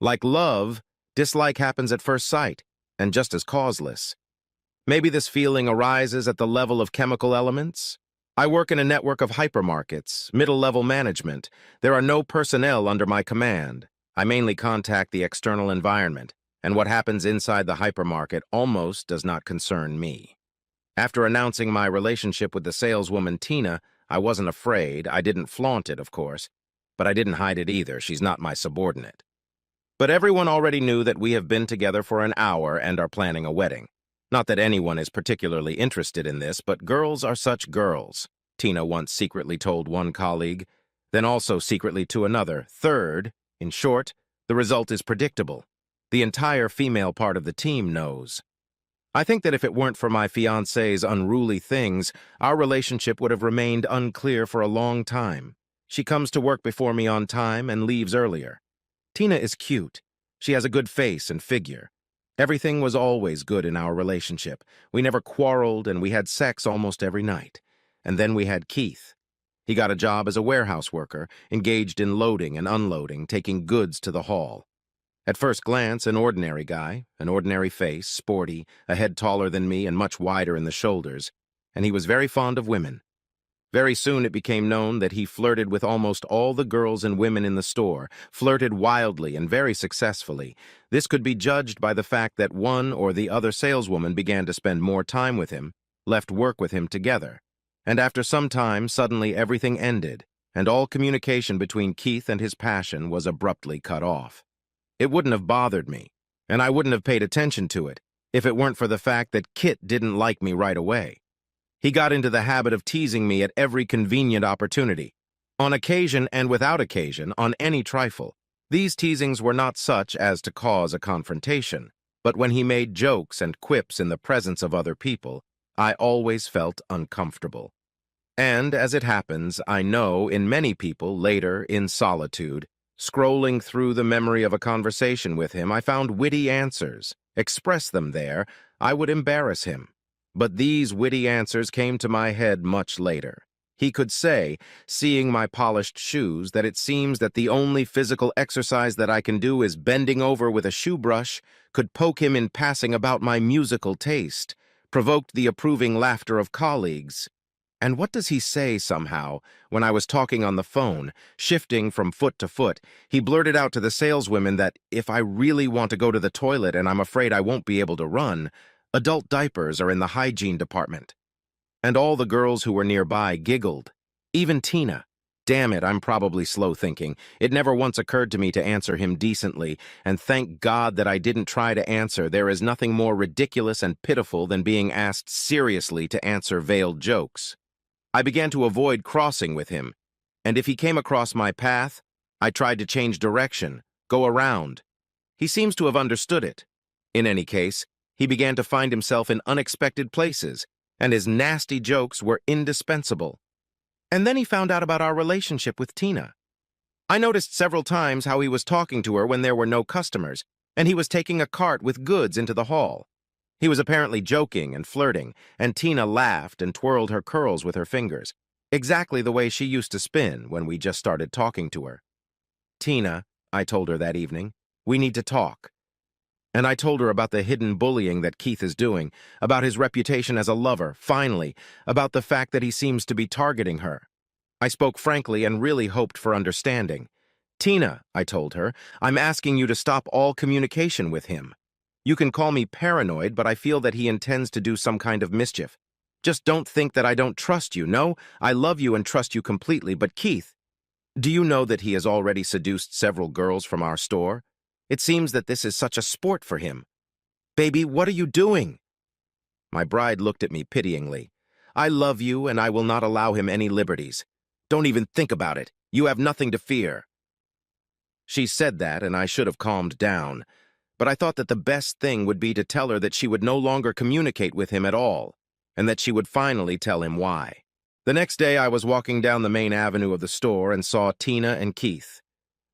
Like love, dislike happens at first sight, and just as causeless. Maybe this feeling arises at the level of chemical elements? I work in a network of hypermarkets, middle-level management. There are no personnel under my command. I mainly contact the external environment, and what happens inside the hypermarket almost does not concern me. After announcing my relationship with the saleswoman Tina, I wasn't afraid. I didn't flaunt it, of course, but I didn't hide it either. She's not my subordinate. But everyone already knew that we have been together for an hour and are planning a wedding. Not that anyone is particularly interested in this, but girls are such girls, Tina once secretly told one colleague, then also secretly to another. Third, in short, the result is predictable. The entire female part of the team knows. I think that if it weren't for my fiancé's unruly things, our relationship would have remained unclear for a long time. She comes to work before me on time and leaves earlier. Tina is cute. She has a good face and figure. Everything was always good in our relationship. We never quarreled, and we had sex almost every night. And then we had Keith. He got a job as a warehouse worker, engaged in loading and unloading, taking goods to the hall. At first glance, an ordinary guy, an ordinary face, sporty, a head taller than me and much wider in the shoulders, and he was very fond of women. Very soon it became known that he flirted with almost all the girls and women in the store, flirted wildly and very successfully. This could be judged by the fact that one or the other saleswoman began to spend more time with him, left work with him together. And after some time, suddenly everything ended, and all communication between Keith and his passion was abruptly cut off. It wouldn't have bothered me, and I wouldn't have paid attention to it, if it weren't for the fact that Kit didn't like me right away. He got into the habit of teasing me at every convenient opportunity. On occasion and without occasion, on any trifle. These teasings were not such as to cause a confrontation, but when he made jokes and quips in the presence of other people, I always felt uncomfortable. And, as it happens, I know in many people later, in solitude, scrolling through the memory of a conversation with him, I found witty answers. Express them there, I would embarrass him. But these witty answers came to my head much later. He could say, seeing my polished shoes, that it seems that the only physical exercise that I can do is bending over with a shoe brush, could poke him in passing about my musical taste, provoked the approving laughter of colleagues. And what does he say somehow, when I was talking on the phone, shifting from foot to foot, he blurted out to the saleswomen that if I really want to go to the toilet and I'm afraid I won't be able to run, adult diapers are in the hygiene department. And all the girls who were nearby giggled. Even Tina. Damn it, I'm probably slow thinking. It never once occurred to me to answer him decently, and thank God that I didn't try to answer. There is nothing more ridiculous and pitiful than being asked seriously to answer veiled jokes. I began to avoid crossing with him, and if he came across my path, I tried to change direction, go around. He seems to have understood it. In any case, he began to find himself in unexpected places, and his nasty jokes were indispensable. And then he found out about our relationship with Tina. I noticed several times how he was talking to her when there were no customers, and he was taking a cart with goods into the hall. He was apparently joking and flirting, and Tina laughed and twirled her curls with her fingers, exactly the way she used to spin when we just started talking to her. Tina, I told her that evening, we need to talk. And I told her about the hidden bullying that Keith is doing, about his reputation as a lover, finally, about the fact that he seems to be targeting her. I spoke frankly and really hoped for understanding. Tina, I told her, I'm asking you to stop all communication with him. You can call me paranoid, but I feel that he intends to do some kind of mischief. Just don't think that I don't trust you. No, I love you and trust you completely, but Keith, do you know that he has already seduced several girls from our store? It seems that this is such a sport for him. Baby, what are you doing? My bride looked at me pityingly. I love you, and I will not allow him any liberties. Don't even think about it. You have nothing to fear. She said that, and I should have calmed down. But I thought that the best thing would be to tell her that she would no longer communicate with him at all, and that she would finally tell him why. The next day I was walking down the main avenue of the store and saw Tina and Keith.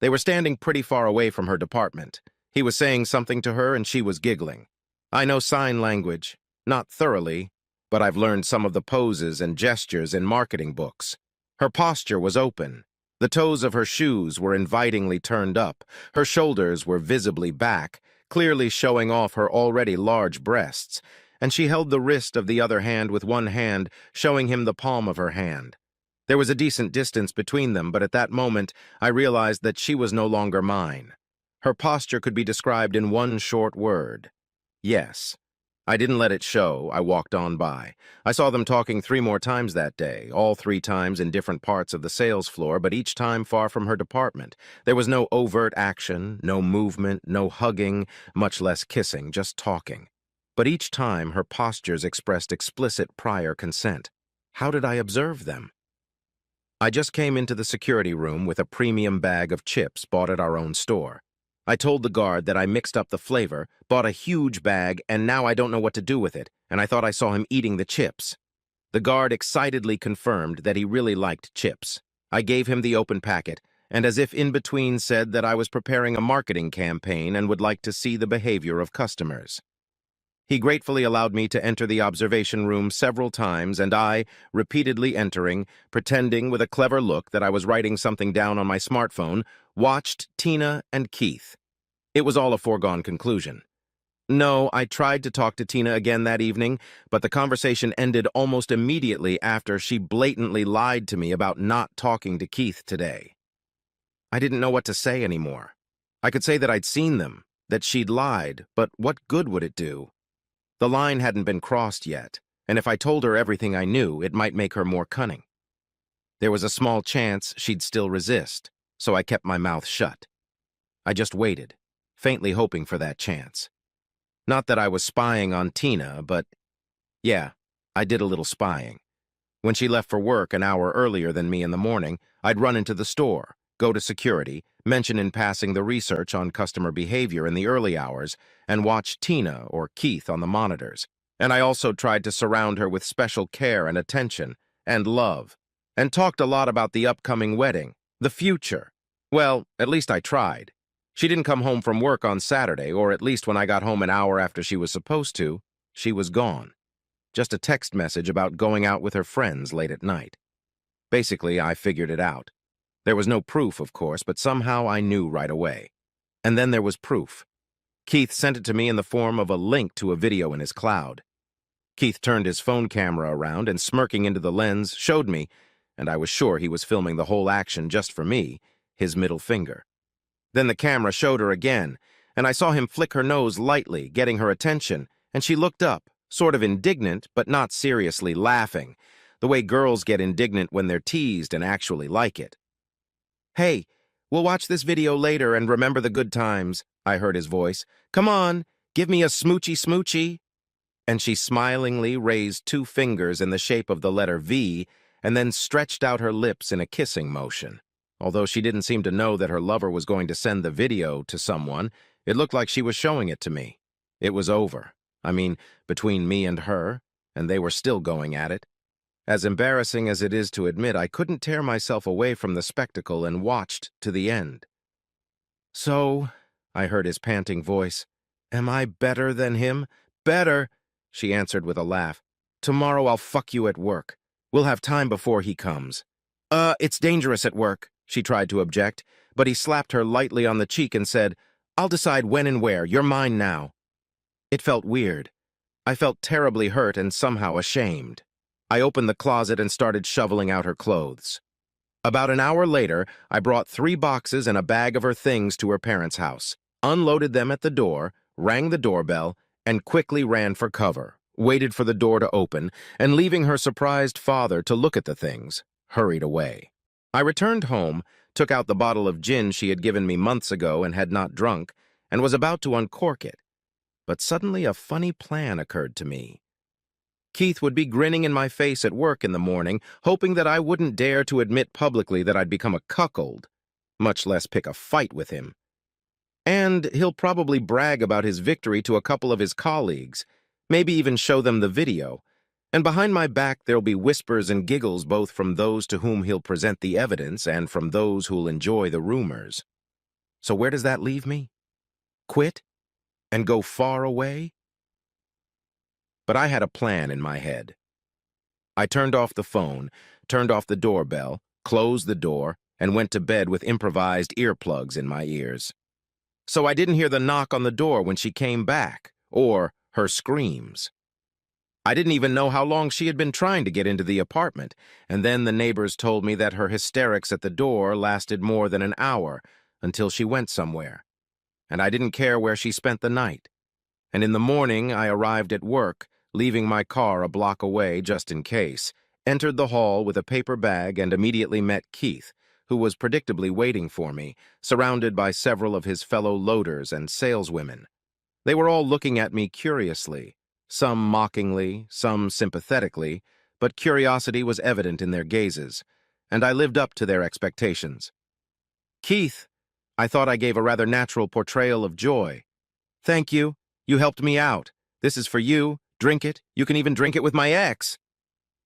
They were standing pretty far away from her department. He was saying something to her and she was giggling. I know sign language, not thoroughly, but I've learned some of the poses and gestures in marketing books. Her posture was open, The toes of her shoes were invitingly turned up, her shoulders were visibly back, clearly showing off her already large breasts, and she held the wrist of the other hand with one hand, showing him the palm of her hand. There was a decent distance between them, but at that moment I realized that she was no longer mine. Her posture could be described in one short word. Yes. I didn't let it show. I walked on by. I saw them talking 3 more times that day, all 3 times in different parts of the sales floor, but each time far from her department. There was no overt action, no movement, no hugging, much less kissing, just talking. But each time her postures expressed explicit prior consent. How did I observe them? I just came into the security room with a premium bag of chips bought at our own store. I told the guard that I mixed up the flavor, bought a huge bag, and now I don't know what to do with it, and I thought I saw him eating the chips. The guard excitedly confirmed that he really liked chips. I gave him the open packet, and as if in between said that I was preparing a marketing campaign and would like to see the behavior of customers. He gratefully allowed me to enter the observation room several times, and I, repeatedly entering, pretending with a clever look that I was writing something down on my smartphone, watched Tina and Keith. It was all a foregone conclusion. No, I tried to talk to Tina again that evening, but the conversation ended almost immediately after she blatantly lied to me about not talking to Keith today. I didn't know what to say anymore. I could say that I'd seen them, that she'd lied, but what good would it do? The line hadn't been crossed yet, and if I told her everything I knew, it might make her more cunning. There was a small chance she'd still resist, so I kept my mouth shut. I just waited, faintly hoping for that chance. Not that I was spying on Tina, but yeah, I did a little spying. When she left for work an hour earlier than me in the morning, I'd run into the store, go to security, mention in passing the research on customer behavior in the early hours, and watch Tina or Keith on the monitors. And I also tried to surround her with special care and attention, and love, and talked a lot about the upcoming wedding, the future. Well, at least I tried. She didn't come home from work on Saturday, or at least when I got home an hour after she was supposed to, she was gone. Just a text message about going out with her friends late at night. Basically, I figured it out. There was no proof, of course, but somehow I knew right away. And then there was proof. Keith sent it to me in the form of a link to a video in his cloud. Keith turned his phone camera around and, smirking into the lens, showed me, and I was sure he was filming the whole action just for me, his middle finger. Then the camera showed her again, and I saw him flick her nose lightly, getting her attention, and she looked up, sort of indignant, but not seriously laughing, the way girls get indignant when they're teased and actually like it. "Hey, we'll watch this video later and remember the good times," I heard his voice. "Come on, give me a smoochy smoochy." And she smilingly raised 2 fingers in the shape of the letter V and then stretched out her lips in a kissing motion. Although she didn't seem to know that her lover was going to send the video to someone, it looked like she was showing it to me. It was over. I mean, between me and her, and they were still going at it. As embarrassing as it is to admit, I couldn't tear myself away from the spectacle and watched to the end. "So," I heard his panting voice, "am I better than him?" "Better," she answered with a laugh. "Tomorrow I'll fuck you at work. We'll have time before he comes." It's dangerous at work," she tried to object, but he slapped her lightly on the cheek and said, "I'll decide when and where. You're mine now." It felt weird. I felt terribly hurt and somehow ashamed. I opened the closet and started shoveling out her clothes. About an hour later, I brought 3 boxes and a bag of her things to her parents' house, unloaded them at the door, rang the doorbell, and quickly ran for cover, waited for the door to open, and leaving her surprised father to look at the things, hurried away. I returned home, took out the bottle of gin she had given me months ago and had not drunk, and was about to uncork it. But suddenly a funny plan occurred to me. Keith would be grinning in my face at work in the morning, hoping that I wouldn't dare to admit publicly that I'd become a cuckold, much less pick a fight with him. And he'll probably brag about his victory to a couple of his colleagues, maybe even show them the video. And behind my back there'll be whispers and giggles both from those to whom he'll present the evidence and from those who'll enjoy the rumors. So where does that leave me? Quit? And go far away? But I had a plan in my head. I turned off the phone, turned off the doorbell, closed the door, and went to bed with improvised earplugs in my ears. So I didn't hear the knock on the door when she came back, or her screams. I didn't even know how long she had been trying to get into the apartment, and then the neighbors told me that her hysterics at the door lasted more than an hour until she went somewhere. And I didn't care where she spent the night. And in the morning, I arrived at work, leaving my car a block away just in case, entered the hall with a paper bag and immediately met Keith, who was predictably waiting for me, surrounded by several of his fellow loaders and saleswomen. They were all looking at me curiously, some mockingly, some sympathetically, but curiosity was evident in their gazes, and I lived up to their expectations. "Keith," I thought I gave a rather natural portrayal of joy. "Thank you. You helped me out. This is for you. Drink it. You can even drink it with my ex."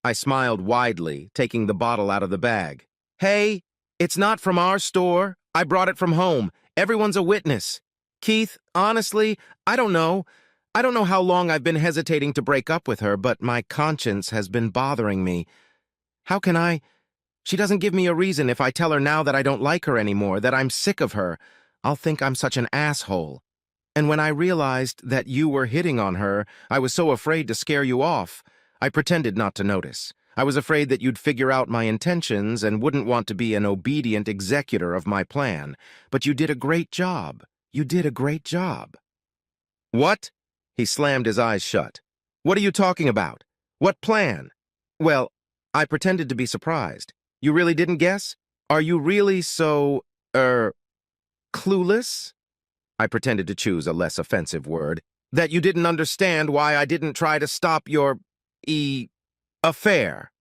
I smiled widely, taking the bottle out of the bag. "Hey, it's not from our store. I brought it from home. Everyone's a witness. Keith, honestly, I don't know. I don't know how long I've been hesitating to break up with her, but my conscience has been bothering me. How can I? She doesn't give me a reason. If I tell her now that I don't like her anymore, that I'm sick of her, I'll think I'm such an asshole. And when I realized that you were hitting on her, I was so afraid to scare you off. I pretended not to notice. I was afraid that you'd figure out my intentions and wouldn't want to be an obedient executor of my plan. But you did a great job. You did a great job." "What?" He slammed his eyes shut. "What are you talking about? What plan?" "Well, I pretended to be surprised. You really didn't guess? Are you really so, clueless?" I pretended to choose a less offensive word. "That you didn't understand why I didn't try to stop your, affair."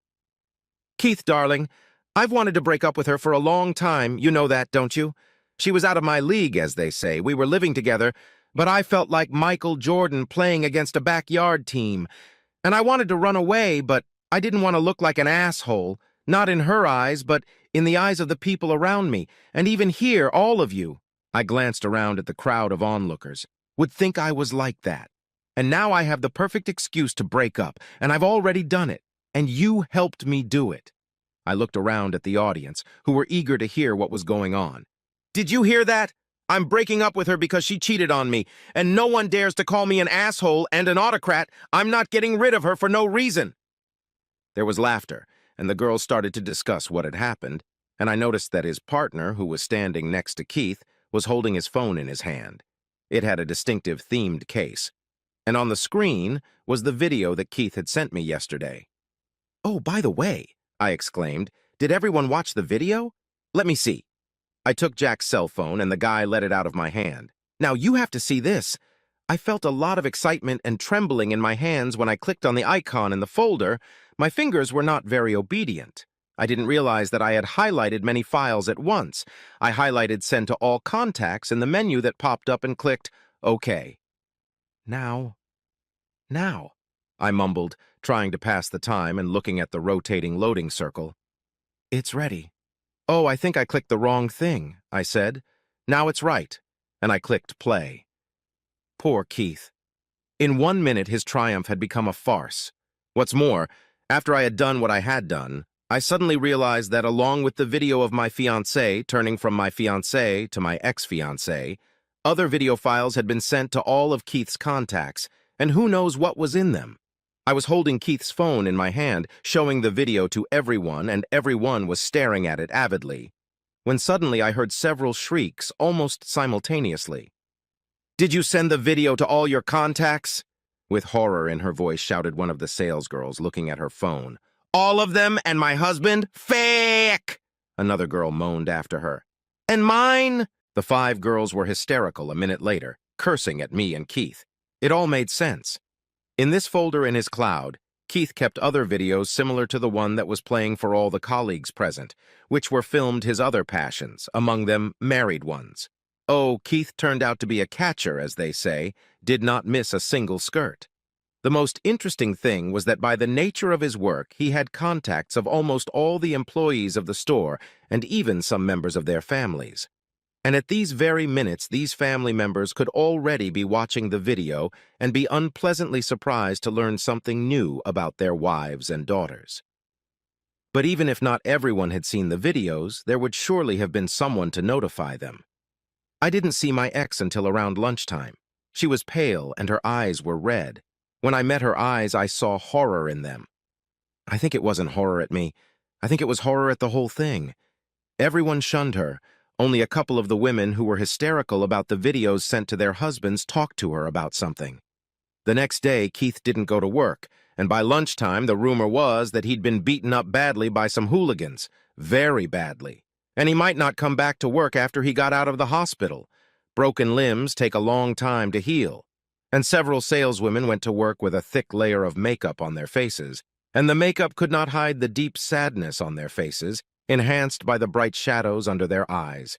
"Keith, darling, I've wanted to break up with her for a long time. You know that, don't you? She was out of my league, as they say. We were living together, but I felt like Michael Jordan playing against a backyard team. And I wanted to run away, but I didn't want to look like an asshole, not in her eyes, but in the eyes of the people around me, and even here, all of you." I glanced around at the crowd of onlookers. "Would think I was like that. And now I have the perfect excuse to break up, and I've already done it, and you helped me do it." I looked around at the audience, who were eager to hear what was going on. "Did you hear that? I'm breaking up with her because she cheated on me, and no one dares to call me an asshole and an autocrat. I'm not getting rid of her for no reason." There was laughter, and the girls started to discuss what had happened, and I noticed that his partner, who was standing next to Keith, was holding his phone in his hand. It had a distinctive themed case, and on the screen was the video that Keith had sent me yesterday. "Oh, by the way," I exclaimed, "did everyone watch the video? Let me see." I took Jack's cell phone, and the guy let it out of my hand. "Now you have to see this." I felt a lot of excitement and trembling in my hands when I clicked on the icon in the folder. My fingers were not very obedient. I didn't realize that I had highlighted many files at once. I highlighted Send to All Contacts in the menu that popped up and clicked OK. Now, I mumbled, trying to pass the time and looking at the rotating loading circle. "It's ready." "Oh, I think I clicked the wrong thing," I said. "Now it's right." And I clicked play. Poor Keith. In 1 minute, his triumph had become a farce. What's more, after I had done what I had done, I suddenly realized that along with the video of my fiancée turning from my fiancée to my ex-fiancée, other video files had been sent to all of Keith's contacts, and who knows what was in them. I was holding Keith's phone in my hand, showing the video to everyone, and everyone was staring at it avidly, when suddenly I heard several shrieks almost simultaneously. "Did you send the video to all your contacts?" With horror in her voice shouted one of the salesgirls, looking at her phone. "All of them and my husband? Fake!" Another girl moaned after her. "And mine?" The 5 girls were hysterical a minute later, cursing at me and Keith. It all made sense. In this folder in his cloud, Keith kept other videos similar to the one that was playing for all the colleagues present, which were filmed his other passions, among them married ones. Oh, Keith turned out to be a catcher, as they say, did not miss a single skirt. The most interesting thing was that by the nature of his work, he had contacts of almost all the employees of the store and even some members of their families. And at these very minutes, these family members could already be watching the video and be unpleasantly surprised to learn something new about their wives and daughters. But even if not everyone had seen the videos, there would surely have been someone to notify them. I didn't see my ex until around lunchtime. She was pale and her eyes were red. When I met her eyes, I saw horror in them. I think it wasn't horror at me. I think it was horror at the whole thing. Everyone shunned her. Only a couple of the women who were hysterical about the videos sent to their husbands talked to her about something. The next day, Keith didn't go to work, and by lunchtime, the rumor was that he'd been beaten up badly by some hooligans, very badly, and he might not come back to work after he got out of the hospital. Broken limbs take a long time to heal, and several saleswomen went to work with a thick layer of makeup on their faces, and the makeup could not hide the deep sadness on their faces, enhanced by the bright shadows under their eyes.